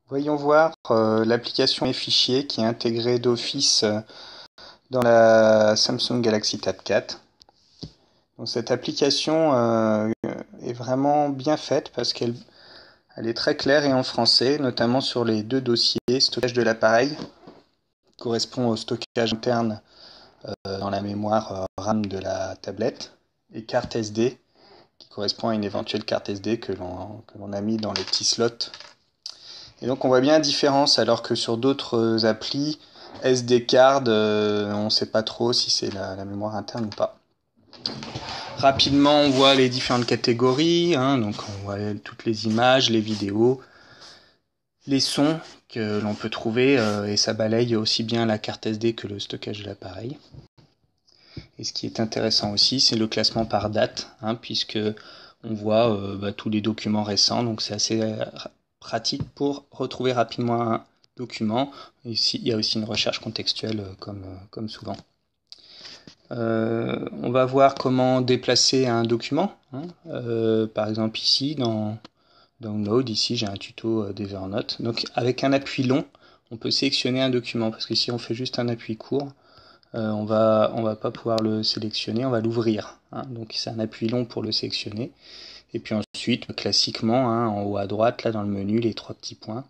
Voyons voir l'application Mes fichiers qui est intégrée d'office dans la Samsung Galaxy Tab 4. Donc, cette application est vraiment bien faite parce qu'elle est très claire et en français, notamment sur les deux dossiers. Stockage de l'appareil correspond au stockage interne dans la mémoire RAM de la tablette, et carte SD qui correspond à une éventuelle carte SD que l'on a mis dans les petits slots. Et donc on voit bien la différence, alors que sur d'autres applis, SD card, on ne sait pas trop si c'est la mémoire interne ou pas. Rapidement, on voit les différentes catégories, donc on voit toutes les images, les vidéos, les sons que l'on peut trouver, et ça balaye aussi bien la carte SD que le stockage de l'appareil. Et ce qui est intéressant aussi, c'est le classement par date, puisque on voit tous les documents récents, donc c'est assez pratique pour retrouver rapidement un document. Ici, il y a aussi une recherche contextuelle comme souvent. On va voir comment déplacer un document. Par exemple ici, dans Download, ici j'ai un tuto d'Evernote. Donc avec un appui long, on peut sélectionner un document, parce que si on fait juste un appui court, on va pas pouvoir le sélectionner, on va l'ouvrir. Donc c'est un appui long pour le sélectionner. Et puis ensuite, classiquement, en haut à droite, là dans le menu, les trois petits points.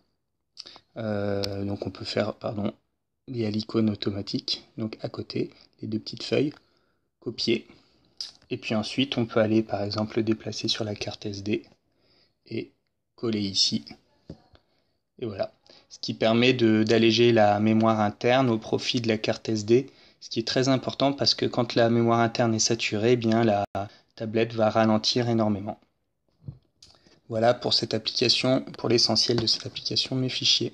Donc on peut faire, il y a l'icône automatique, donc à côté, les deux petites feuilles, copier. Et puis ensuite, on peut aller par exemple le déplacer sur la carte SD et coller ici. Et voilà. Ce qui permet d'alléger la mémoire interne au profit de la carte SD, ce qui est très important parce que quand la mémoire interne est saturée, bien la tablette va ralentir énormément. Voilà pour cette application, pour l'essentiel de cette application Mes fichiers.